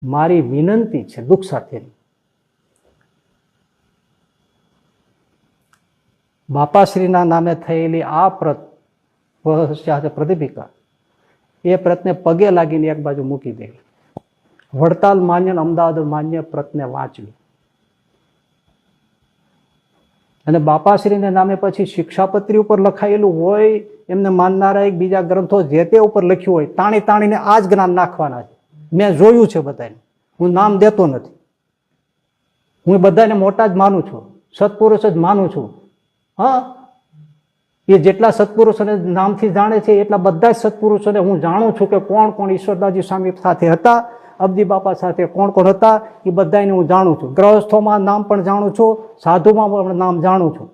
મારી વિનંતી છે દુઃખ સાથેની, બાપાશ્રીના નામે થયેલી આ પ્રદીપિકા એ પ્રતને પગે લાગીને એક બાજુ મૂકી દે. વડતાલ માન્ય અમદાવાદ માન્ય પ્રતને વાંચવી અને બાપાશ્રીને નામે પછી શિક્ષાપત્રી ઉપર લખાયેલું હોય એમને માનનારા એક બીજા ગ્રંથો જે તે ઉપર લખ્યું હોય તાણી તાણીને આ જ જ્ઞાન નાખવાના છે. મેં જોયું છે બધાને, હું નામ દેતો નથી, હું બધાને મોટા જ માનું છું, સત્પુરુષ જ માનું છું. હા, એ જેટલા સત્પુરુષોને નામથી જાણે છે એટલા બધા જ સત્પુરુષોને હું જાણું છું કે કોણ કોણ ઈશ્વરદાસજી સ્વામી સાથે હતા, અબજી બાપા સાથે કોણ કોણ હતા એ બધાને હું જાણું છું. ગ્રહસ્થોમાં નામ પણ જાણું છું, સાધુમાં પણ નામ જાણું છું.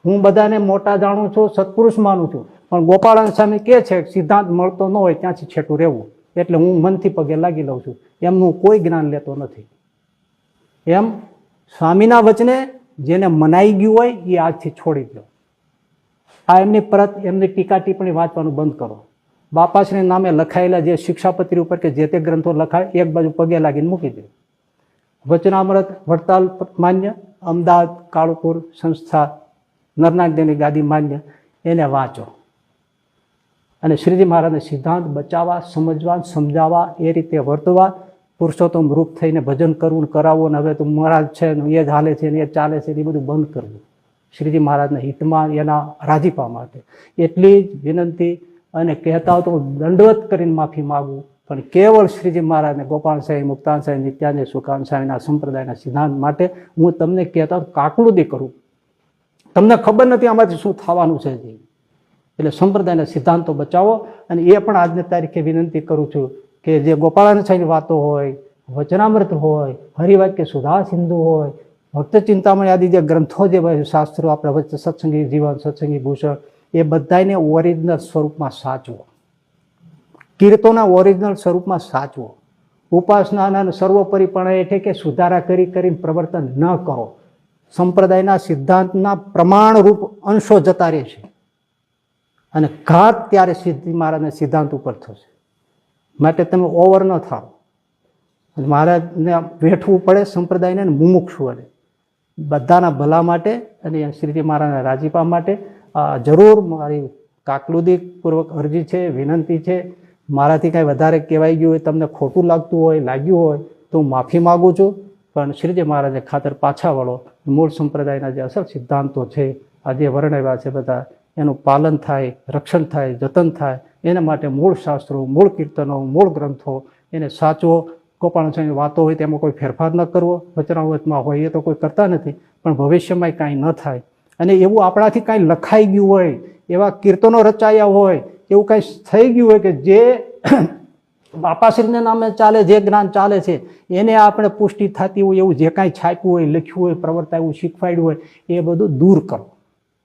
હું બધાને મોટા જાણું છું, સત્પુરુષ માનું છું. પણ ગોપાળાન સ્વામી કહે છે સિદ્ધાંત મળતો ન હોય ત્યાંથી છેટું રહેવું, એટલે હું મનથી પગે લાગી લઉં છું. એમનું કોઈ જ્ઞાન લેતો નથી. એમ સ્વામીના વચને જેને મનાઈ ગયું હોય એ આજથી છોડી દો. આ એમની પરત એમની ટીકા ટિપ્પણી વાંચવાનું બંધ કરો. બાપાશ્રી નામે લખાયેલા જે શિક્ષાપત્રી ઉપર કે જે તે ગ્રંથો લખાય એક બાજુ પગે લાગીને મૂકી દે. વચનામૃત વડતાલ માન્ય, અમદાવાદ કાળુપુર સંસ્થા નરનાથદેવની ગાદી માન્ય, એને વાંચો અને શ્રીજી મહારાજને સિદ્ધાંત બચાવવા, સમજવા, સમજાવવા, એ રીતે વર્તવા, પુરુષોત્તમ રૂપ થઈને ભજન કરવું કરાવવું. અને હવે તો મહારાજ છે ને એ જ હાલે છે ને એ ચાલે છે એ બધું બંધ કરવું શ્રીજી મહારાજના હિતમાં, એના રાજીપા માટે. એટલી જ વિનંતી અને કહેતા તો દંડવત કરીને માફી માગું, પણ કેવળ શ્રીજી મહારાજને ગોપાલ સાહેબ, મુક્તાન સાહેબ, નિત્યાનંદ સુકાન સાહેબના સંપ્રદાયના સિદ્ધાંત માટે હું તમને કહેતા કાકડુદી કરું. તમને ખબર નથી આમાંથી શું થવાનું છે. એટલે સંપ્રદાયના સિદ્ધાંતો બચાવો. અને એ પણ આજની તારીખે વિનંતી કરું છું કે જે ગોપાળાનંદ સાહેબની વાતો હોય, વચનામૃત હોય, હરિવાક્ય સુધા સિંધુ હોય, ભક્ત ચિંતામણી આદિ જે ગ્રંથો જે શાસ્ત્રો આપણા વચ્ચે સત્સંગી જીવન, સત્સંગી ભૂષણ, એ બધાને ઓરિજિનલ સ્વરૂપમાં સાચવો. કીર્તનના ઓરિજિનલ સ્વરૂપમાં સાચવો. ઉપાસનાના સર્વોપરીપણે એટલે કે સુધારા કરીને પ્રવર્તન ન કરો. સંપ્રદાયના સિદ્ધાંતના પ્રમાણરૂપ અંશો જતા રહેશે અને ઘાત ત્યારે સિદ્ધિ મહારાજના સિદ્ધાંત ઉપર થશે. માટે તમે ઓવર ન થાઓ. મહારાજને વેઠવું પડે સંપ્રદાયને મુમુક્ષુઓને, બધાના ભલા માટે અને શ્રીજી મહારાજના રાજીપા માટે. જરૂર મારી કાકલુદીપૂર્વક અરજી છે, વિનંતી છે. મારાથી કાંઈ વધારે કહેવાઈ ગયું હોય, તમને ખોટું લાગતું હોય, લાગ્યું હોય તો હું માફી માગું છું. પણ શ્રીજી મહારાજને ખાતર પાછા વળો. મૂળ સંપ્રદાયના જે અસલ સિદ્ધાંતો છે, આ જે વર્ણવ્યા છે બધા, એનું પાલન થાય, રક્ષણ થાય, જતન થાય. એના માટે મૂળ શાસ્ત્રો, મૂળ કીર્તનો, મૂળ ગ્રંથો એને સાચવો. ગોપાલ સ્વામીની વાતો હોય તેમાં કોઈ ફેરફાર ન કરવો. વચનામૃતમાં હોય એ તો કોઈ કરતા નથી, પણ ભવિષ્યમાં કાંઈ ન થાય. અને એવું આપણાથી કાંઈ લખાઈ ગયું હોય, એવા કીર્તનો રચાયા હોય, એવું કાંઈ થઈ ગયું હોય કે જે બાપાશ્રીના નામે ચાલે, જે જ્ઞાન ચાલે છે એને આપણે પુષ્ટિ થતી હોય એવું જે કાંઈ છાપ્યું હોય, લખ્યું હોય, પ્રવર્તાયું, શીખવાડ્યું હોય, એ બધું દૂર કરો.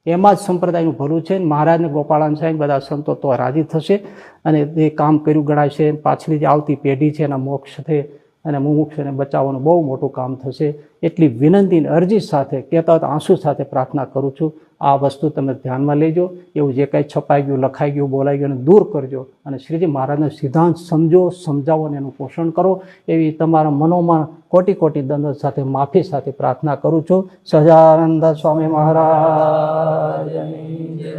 એમાં જ સંપ્રદાયનું ભલું છે. મહારાજને ગોપાળાન સાહેબ બધા સંતો તો રાજી થશે અને એ કામ કર્યું ગણાય છે. પાછલી જે આવતી પેઢી છે એના મોક્ષ છે અને મુમુક્ષને બચાવવાનું બહુ મોટું કામ થશે. એટલી વિનંતી અરજી સાથે, કહેતા આંસુ સાથે પ્રાર્થના કરું છું. આ વસ્તુ તમે ધ્યાનમાં લેજો. એવું જે કાંઈ છપાઈ ગયું, લખાઈ ગયું, બોલાઈ ગયું એને દૂર કરજો અને શ્રીજી મહારાજનો સિદ્ધાંત સમજો, સમજાવો અને એનું પોષણ કરો. એવી તમારા મનોમાં કોટી કોટી દંડ સાથે માફી સાથે પ્રાર્થના કરું છું. સહજાનંદ સ્વામી મહારાજની જય.